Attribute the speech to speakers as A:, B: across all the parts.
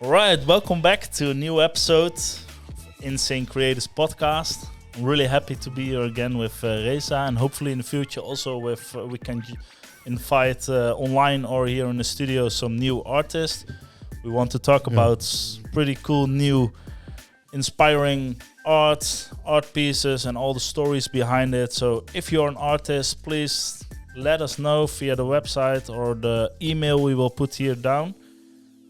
A: Right, welcome back to a new episode of Insane Creators Podcast. I'm really happy to be here again with Reza, and hopefully in the future also with we can invite online or here in the studio some new artists. We want to talk about pretty cool new inspiring art pieces and all the stories behind it. So if you're an artist, please let us know via the website or the email we will put here down,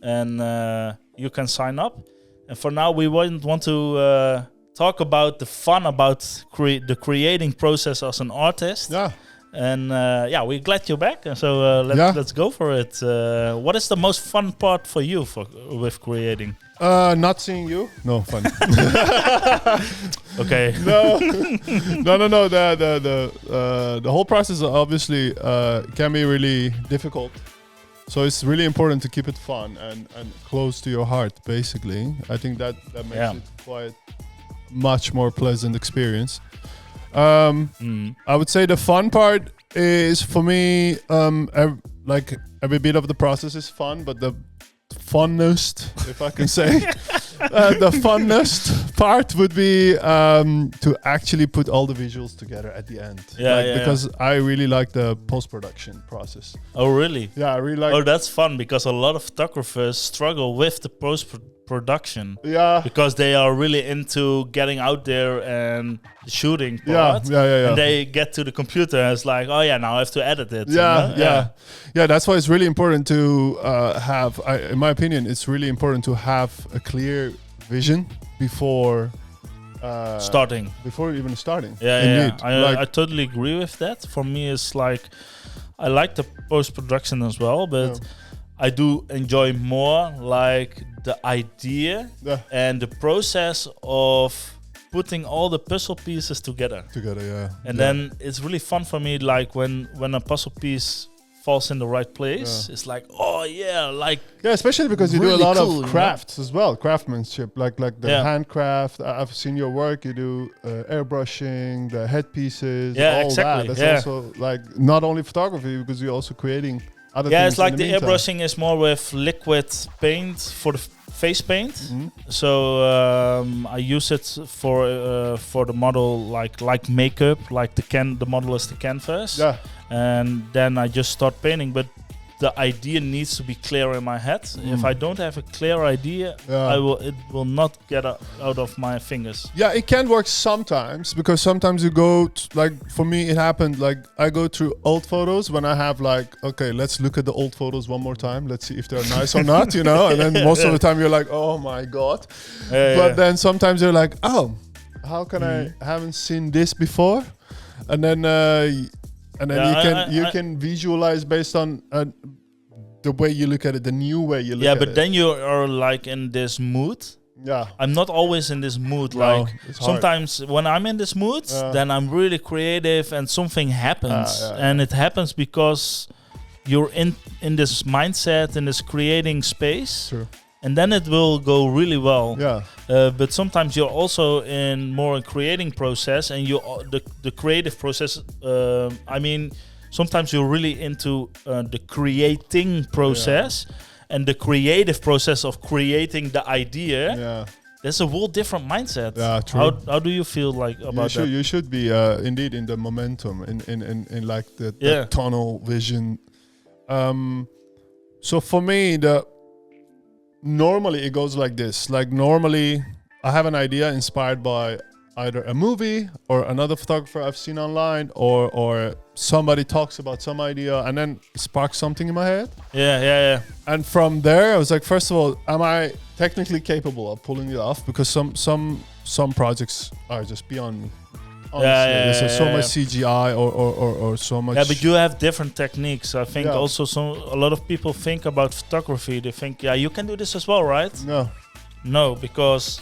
A: and you can sign up. And for now, we want to talk about the fun about the creating process as an artist.
B: Yeah.
A: And we're glad you're back. And so let's go for it. What is the most fun part for you with creating?
B: Not seeing you. No fun.
A: Okay.
B: No. The whole process obviously can be really difficult. So it's really important to keep it fun and close to your heart. Basically, I think that makes it quite much more pleasant experience. I would say the fun part is for me, like every bit of the process is fun, but the funnest, if I can say, the funnest part would be to actually put all the visuals together at the end. Because I really like the post-production process.
A: Oh, really?
B: Yeah, I really like.
A: Oh, that's fun, because a lot of photographers struggle with the post-production.
B: Yeah.
A: Because they are really into getting out there and shooting part.
B: Yeah.
A: And they get to the computer and it's like, oh yeah, now I have to edit it.
B: Yeah. That's why it's really important to have, in my opinion, it's really important to have a clear vision before
A: starting.
B: Before even starting.
A: Yeah. I totally agree with that. For me, it's like, I like the post-production as well, but I do enjoy more like the idea and the process of putting all the puzzle pieces together. And then it's really fun for me, like when a puzzle piece falls in the right place, it's like, oh yeah, like
B: especially because you
A: really
B: do a lot
A: cool,
B: of crafts as well, craftsmanship, like the handcraft. I've seen your work. You do airbrushing, the headpieces, all that. That's also like not only photography, because you're also creating other things.
A: It's like the
B: meantime.
A: airbrushing is more with liquid paint for the face paint. So I use it for the model like makeup, like the model is the canvas. And then I just start painting, but the idea needs to be clear in my head. If I don't have a clear idea, it will not get out of my fingers.
B: Yeah, it can work sometimes, because sometimes you go like, for me it happened, like I go through old photos when I have like, okay, let's look at the old photos one more time, let's see if they're nice or not, and then most of the time you're like, oh my god. Then sometimes you're like, oh, how can I haven't seen this before? And then you can visualize based on the way you look at it, the new way you look at it.
A: Yeah, but then you are like in this mood. Yeah. I'm not always in this mood.
B: No,
A: like sometimes when I'm in this mood, then I'm really creative and something happens. And it happens because you're in this mindset, in this creating space.
B: True.
A: And then it will go really well.
B: Yeah.
A: But sometimes you're also in more a creating process, and the creative process. Sometimes you're really into the creating process, and the creative process of creating the idea.
B: Yeah.
A: There's a whole different mindset.
B: Yeah, true.
A: How do you feel like about that?
B: You should be indeed in the momentum, in like the tunnel vision. So for me, normally it goes like this. Like normally I have an idea inspired by either a movie or another photographer I've seen online, or somebody talks about some idea and then sparks something in my head.
A: Yeah.
B: And from there I was like, first of all, am I technically capable of pulling it off? Because some projects are just beyond me. Honestly, there's so much CGI or so much.
A: Yeah, but you have different techniques. I think also a lot of people think about photography. They think, you can do this as well, right? No, because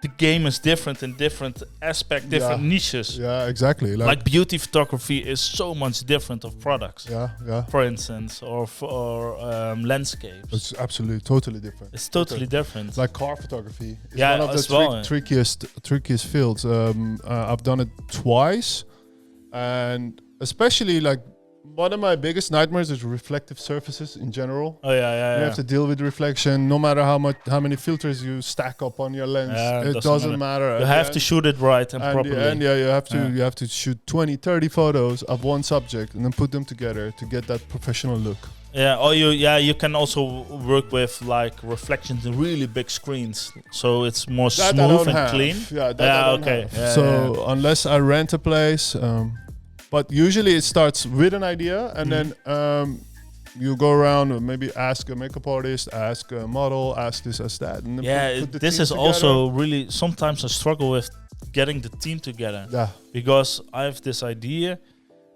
A: the game is different in different aspects, different niches.
B: Yeah, exactly.
A: Like beauty photography is so much different of products.
B: Yeah.
A: For instance, or for landscapes.
B: It's absolutely totally different.
A: It's totally different.
B: Like car photography. It's one of the trickiest fields. I've done it twice, and especially like one of my biggest nightmares is reflective surfaces in general.
A: Oh yeah.
B: You have to deal with reflection, no matter how many filters you stack up on your lens. It doesn't matter.
A: You have to shoot it right and properly.
B: And you have to shoot 20, 30 photos of one subject and then put them together to get that professional look.
A: Yeah, or you can also work with like reflections in really big screens, so it's more smooth and clean.
B: Okay. Unless I rent a place, but usually it starts with an idea, and then you go around and maybe ask a makeup artist, ask a model, ask this, ask that. And then put
A: this is together. Also really sometimes a struggle with getting the team together.
B: Yeah,
A: because I have this idea.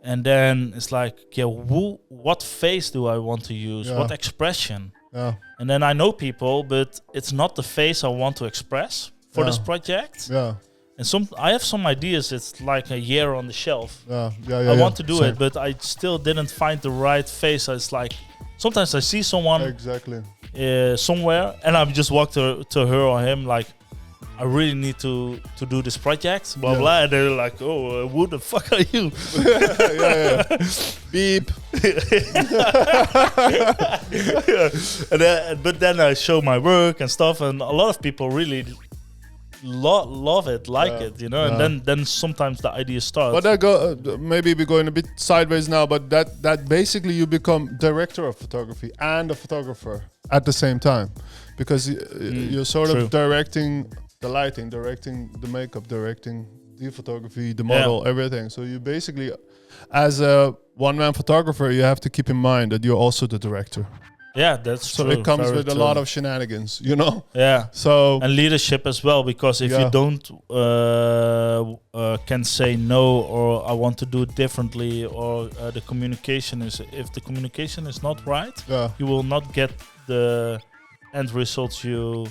A: And then it's like, what face do I want to use? Yeah. What expression?
B: Yeah.
A: And then I know people, but it's not the face I want to express for this project.
B: Yeah.
A: And I have some ideas. It's like a year on the shelf.
B: I
A: want to do it, but I still didn't find the right face. It's like sometimes I see someone somewhere, and I just walk to her or him like, I really need to do this project, blah blah. And they're like, "Oh, who the fuck are you?"
B: Beep.
A: But then I show my work and stuff, and a lot of people really love it, it, you know. And then sometimes the idea starts.
B: But maybe we're going a bit sideways now. But that basically you become director of photography and a photographer at the same time, because you're sort of directing the lighting, directing the makeup, directing the photography, the model, everything. So you basically, as a one-man photographer, you have to keep in mind that you're also the director.
A: Yeah, that's true.
B: So it comes with a lot of shenanigans, you know?
A: Yeah.
B: So
A: and leadership as well, because if you don't can say no, or I want to do it differently, or if the communication is not right, you will not get the end results you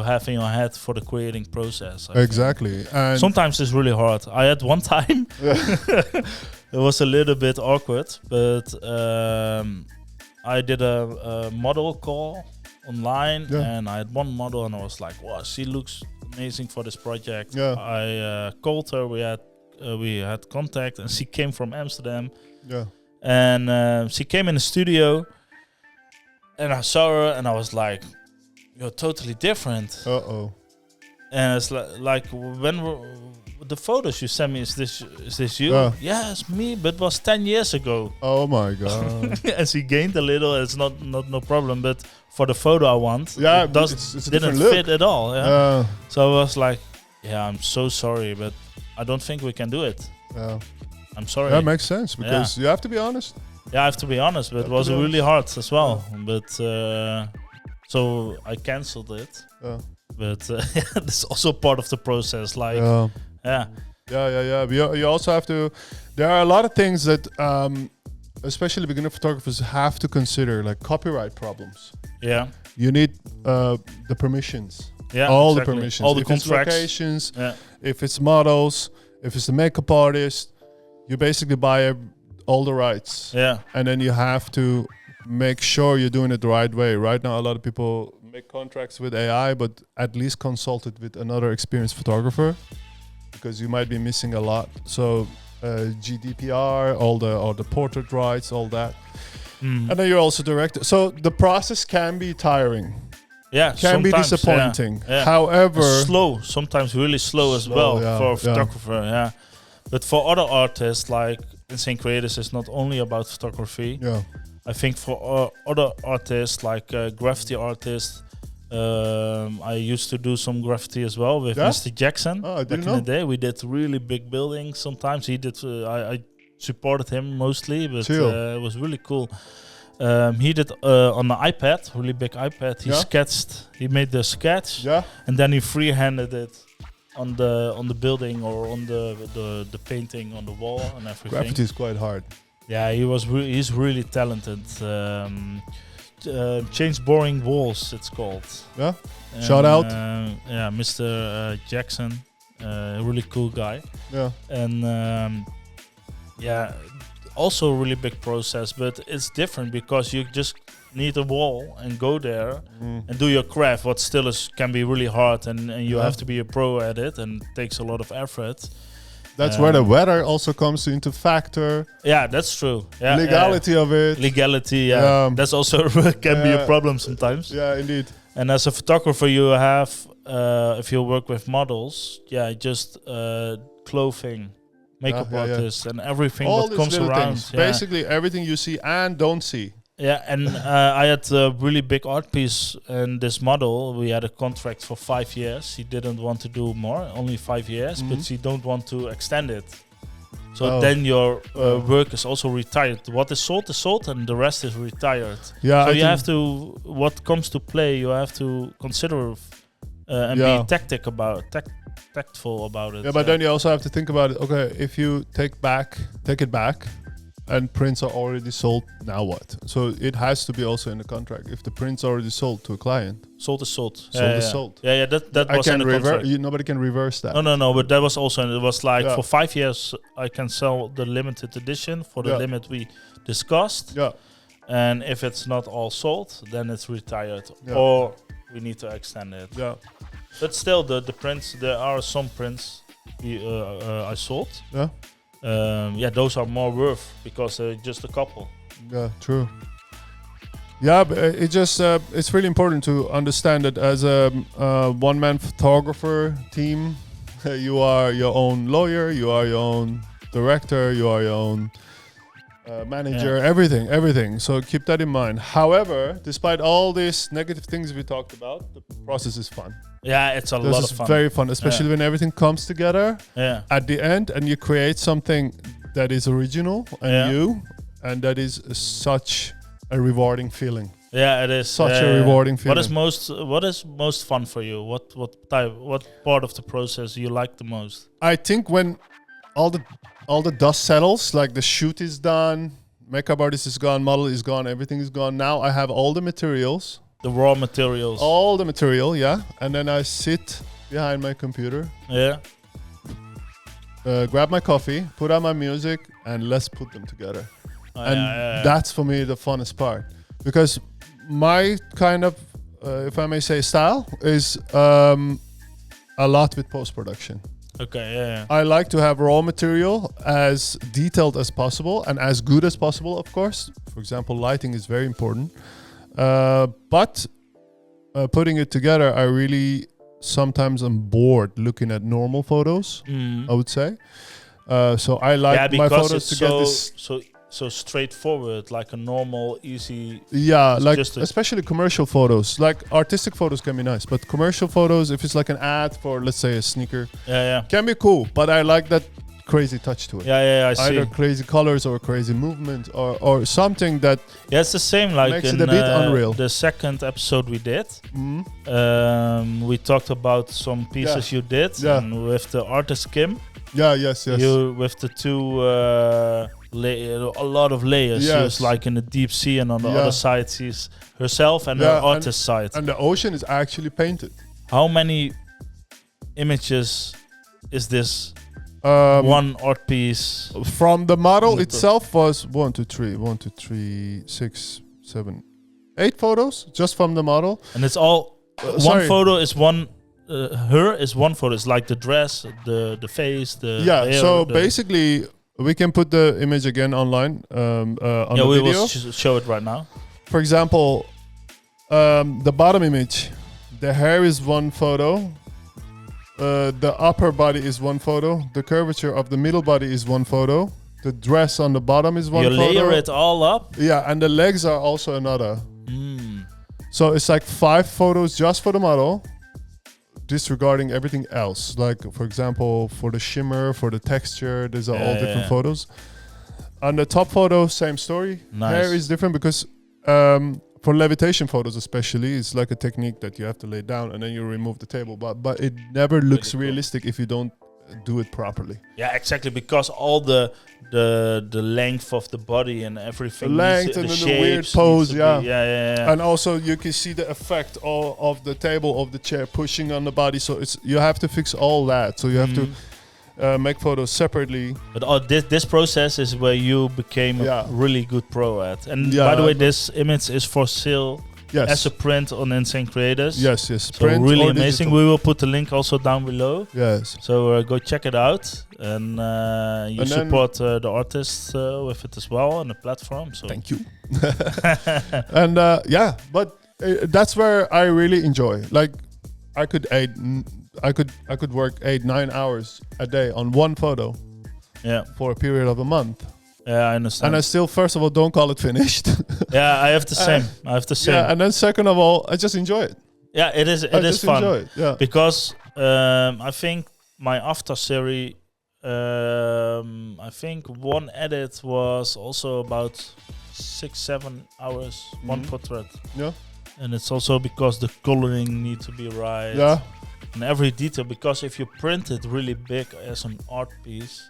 A: have in your head for the creating process.
B: Exactly. And
A: sometimes it's really hard. I had one time, it was a little bit awkward, but I did a model call online, and I had one model, and I was like, wow, she looks amazing for this project. I called her, we had contact, and she came from Amsterdam. And she came in the studio, and I saw her, and I was like, you're totally different. And it's like when the photos you sent me, is this you? Yeah, it's me, but it was 10 years ago.
B: Oh my god.
A: And she gained a little. It's not no problem, but for the photo I want,
B: it
A: didn't fit at all. So I was like, I'm so sorry, but I don't think we can do it. I'm sorry.
B: That makes sense, because you have to be honest.
A: Yeah, I have to be honest, but it was really hard as well. But so I cancelled it. But that's also part of the process. Like,
B: You also have to. There are a lot of things that, especially beginner photographers, have to consider, like copyright problems.
A: Yeah.
B: You need the permissions.
A: Yeah.
B: All the permissions.
A: All the
B: if
A: contracts.
B: It's locations. If it's models. If it's the makeup artist. You basically buy all the rights.
A: Yeah.
B: And then you have to make sure you're doing it the right way. Right now, a lot of people make contracts with AI, but at least consult it with another experienced photographer, because you might be missing a lot. So GDPR, all the portrait rights, all that. And then you're also director. So the process can be tiring.
A: Yeah,
B: can be disappointing. However,
A: slow, sometimes really slow as well for a photographer. Yeah, but for other artists, like Insane Creators, is not only about photography. I think for other artists, like graffiti artists, I used to do some graffiti as well with Mr. Jackson. Back in the day, we did really big buildings. Sometimes he did. I supported him mostly, but it was really cool. He did on the iPad, really big iPad. He sketched. He made the sketch, and then he freehanded it on the building or on the painting on the wall and everything.
B: Graffiti is quite hard.
A: Yeah, he's really talented. Change Boring Walls, it's called.
B: Yeah. Shout out.
A: Mr. Jackson, really cool guy.
B: Yeah.
A: And also a really big process, but it's different because you just need a wall and go there and do your craft. What still can be really hard, and you have to be a pro at it, and it takes a lot of effort.
B: That's where the weather also comes into factor.
A: Yeah, that's true. Yeah,
B: legality of it.
A: Legality, yeah. That's also can be a problem sometimes.
B: Yeah, indeed.
A: And as a photographer, you have, if you work with models, just clothing, makeup artists, and everything
B: all
A: that comes around.
B: Basically, everything you see and don't see.
A: Yeah, and I had a really big art piece, and this model, we had a contract for 5 years. He didn't want to do more, only 5 years, but he don't want to extend it. So then your work is also retired. What is sold, and the rest is retired.
B: Yeah.
A: So you have to, what comes to play, you have to consider and be tactful about it.
B: Yeah, but then you also have to think about it. Okay, if you take it back, and prints are already sold, now what? So it has to be also in the contract. If the print's already sold to a client,
A: sold is sold.
B: Sold is sold.
A: Yeah, that was in the contract.
B: Nobody can reverse that.
A: No, but that was also, it was like for 5 years I can sell the limited edition for the limit we discussed.
B: Yeah.
A: And if it's not all sold, then it's retired, or we need to extend it.
B: Yeah.
A: But still, the prints, there are some prints I sold.
B: Yeah.
A: Those are more worth because just a couple.
B: Yeah, true. Yeah, but it's really important to understand that as a one-man photographer team, you are your own lawyer, you are your own director, you are your own manager, everything. So keep that in mind. However, despite all these negative things we talked about, the process is fun.
A: Yeah, it's a lot of fun.
B: It's very fun, especially when everything comes together at the end and you create something that is original and that is such a rewarding feeling.
A: Yeah, it is
B: such a rewarding feeling.
A: What is most fun for you? What part of the process you like the most?
B: I think when all the dust settles, like the shoot is done, makeup artist is gone, model is gone, everything is gone. Now I have all the materials.
A: The raw materials.
B: All the material, and then I sit behind my computer.
A: Yeah.
B: Grab my coffee, put on my music, and let's put them together. That's for me the funnest part, because my kind of, if I may say, style is a lot with post-production.
A: Okay,
B: I like to have raw material as detailed as possible and as good as possible, of course. For example, lighting is very important. But putting it together, I really sometimes am bored looking at normal photos, I would say. So I like my photos to get this...
A: So straightforward, like a normal, easy...
B: Yeah, like especially commercial photos. Like artistic photos can be nice, but commercial photos, if it's like an ad for, let's say, a sneaker, can be cool. But I like that crazy touch to it.
A: I see.
B: Either crazy colors or crazy movement or something that...
A: Yeah, it's the same like
B: makes it a bit unreal.
A: The second episode we did. We talked about some pieces you did and with the artist Kim.
B: Yeah, yes.
A: You with the two... a lot of layers. She was like in the deep sea, and on the other side she's herself and her artist side.
B: And the ocean is actually painted.
A: How many images is this one art piece?
B: From the model itself was 8 photos just from the model.
A: And it's all one photo is one. Her is one photo. It's like the dress, the face, the hair,
B: so basically. We can put the image again online on the video.
A: We will show it right now.
B: For example, the bottom image, the hair is one photo. The upper body is one photo. The curvature of the middle body is one photo. The dress on the bottom is one photo.
A: You layer it all up?
B: Yeah, and the legs are also another. So it's like 5 photos just for the model, disregarding everything else. Like, for example, for the shimmer, for the texture, these are all different photos. On the top photo, same story.
A: Nice.
B: Hair is different because for levitation photos especially, it's like a technique that you have to lay down and then you remove the table. But it never looks realistic if you don't do it properly.
A: Yeah, exactly, because all the length of the body and everything,
B: the length and the weird pose, and also you can see the effect of the table, of the chair pushing on the body. So you have to fix all that. So you have to make photos separately.
A: But this process is where you became a really good pro at. And by the way, this image is for sale
B: Yes.
A: as a print on Insane Creators.
B: Yes.
A: So
B: Print
A: really
B: or
A: amazing.
B: digital.
A: We will put the link also down below.
B: Yes.
A: So go check it out, and you
B: And then-
A: support the artists with it as well on the platform. So
B: Thank you. And but that's where I really enjoy. Like, I could work 8-9 hours a day on one photo
A: yeah,
B: for a period of a month,
A: I understand.
B: and I still, first of all, don't call it finished.
A: Yeah, I have the same. I have the same.
B: Yeah, and then second of all, I just enjoy it.
A: Yeah, it is.
B: I
A: It is
B: just
A: fun
B: enjoy it. Yeah.
A: because I think my after series. I think one edit was also about 6-7 hours. One portrait.
B: Yeah.
A: And it's also because the coloring needs to be right.
B: Yeah.
A: And every detail, because if you print it really big as an art piece,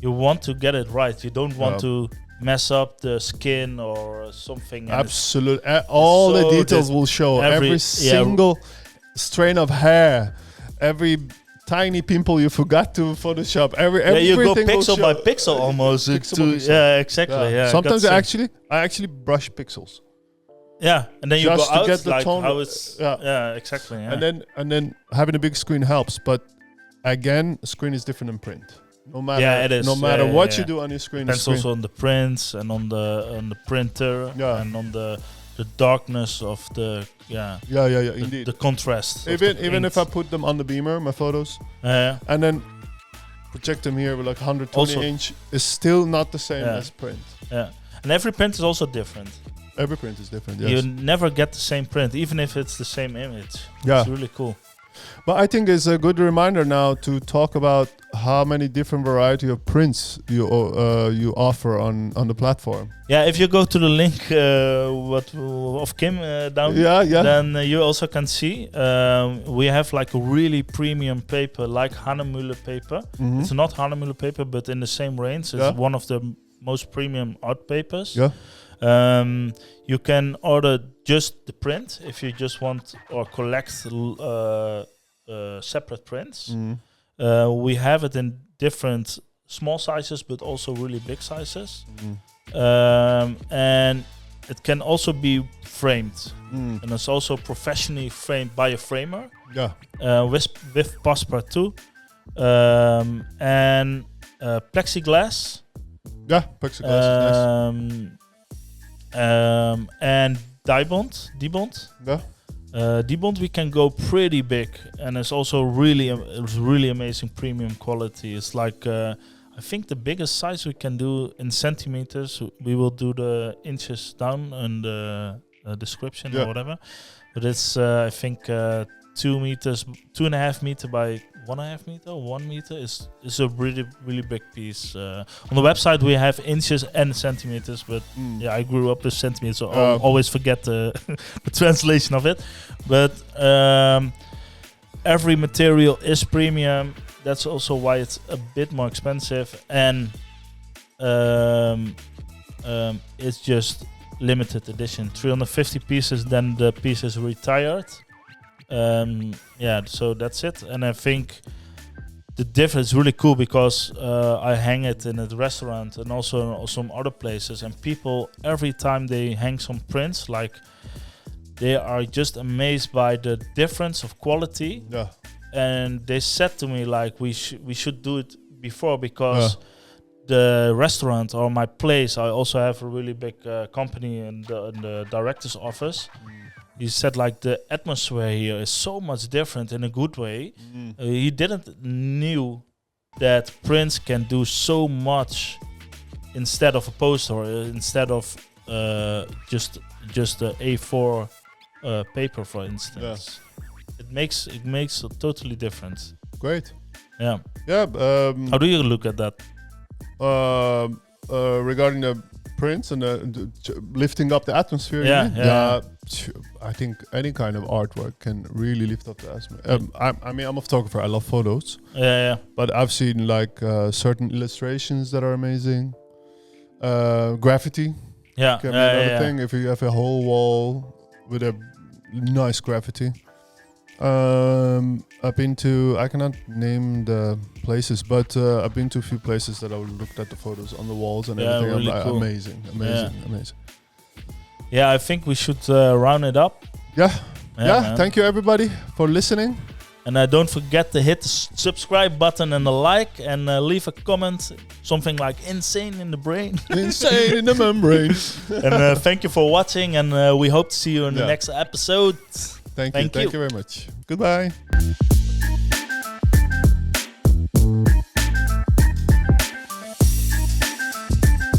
A: you want to get it right. You don't want to mess up the skin or something.
B: Absolutely. All the
A: so
B: details will show. Every single strain of hair, every tiny pimple you forgot to Photoshop.
A: You go
B: everything will
A: pixel
B: show.
A: by pixel almost.
B: Pixel
A: to,
B: by pixel.
A: Yeah, exactly. Yeah.
B: Sometimes I actually brush pixels.
A: Yeah, and then you
B: Just
A: go
B: to
A: out
B: get the
A: like
B: tone.
A: how it's. Yeah, exactly. Yeah.
B: And then having a big screen helps, but again, a screen is different than print. No matter
A: it is.
B: No matter what
A: yeah.
B: you do on your screen,
A: Depends also on the prints and on the printer and on the darkness of the
B: indeed.
A: the contrast.
B: Even if I put them on the beamer, my photos, and then project them here with like 120
A: Also-
B: inch, is still not the same as print.
A: Yeah, and every print is also different.
B: Every print is different. Yes.
A: You never get the same print, even if it's the same image.
B: Yeah.
A: It's really cool.
B: But I think it's a good reminder now to talk about how many different variety of prints you offer on the platform.
A: Yeah, if you go to the link of Kim down, then you also can see we have like a really premium paper, like Hahnemühle paper.
B: Mm-hmm.
A: It's not Hahnemühle paper, but in the same range. It's one of the most premium art papers.
B: Yeah.
A: You can order just the print if you just want or collect separate prints.
B: Mm-hmm.
A: We have it in different small sizes, but also really big sizes.
B: Mm-hmm.
A: And it can also be framed,
B: Mm.
A: and it's also professionally framed by a framer.
B: Yeah.
A: With Passepartout and plexiglass.
B: Yeah, plexiglass is nice.
A: And Dibond.
B: Yeah.
A: Dibond we can go pretty big, and it's also really amazing premium quality. It's like I think the biggest size we can do in centimeters. We will do the inches down in the description or whatever. But it's I think 2 meters, 2.5 meter by 1.5 meter, 1 meter is a really big piece. On the website we have inches and centimeters, but I grew up with centimeters, so I always forget the translation of it. But every material is premium. That's also why it's a bit more expensive, and it's just limited edition. 350 pieces, then the piece is retired. So that's it. And I think the difference is really cool because I hang it in a restaurant and also some other places, and people every time they hang some prints, like they are just amazed by the difference of quality.
B: Yeah.
A: And they said to me like we should do it before, because the restaurant or my place, I also have a really big company in the director's office. He said like the atmosphere here is so much different in a good way. He didn't knew that prints can do so much instead of a poster, or instead of just a A4 paper, for instance. It makes a totally difference.
B: Great.
A: Yeah.
B: Yeah.
A: How do you look at that?
B: Regarding the prints and lifting up the atmosphere.
A: Yeah.
B: I think any kind of artwork can really lift up the atmosphere. I'm a photographer. I love photos.
A: Yeah.
B: But I've seen like certain illustrations that are amazing. Graffiti.
A: Yeah.
B: Can be another thing. If you have a whole wall with a nice graffiti. I've been to, I cannot name the places, but I've been to a few places that I looked at the photos on the walls and everything.
A: Really
B: I'm like,
A: cool.
B: amazing.
A: Yeah, I think we should round it up.
B: Yeah.
A: Man.
B: Thank you everybody for listening.
A: And don't forget to hit the subscribe button and the like, and leave a comment, something like insane in the brain.
B: Insane in the membrane.
A: And thank you for watching, and we hope to see you in the next episode.
B: Thank you very much. Goodbye.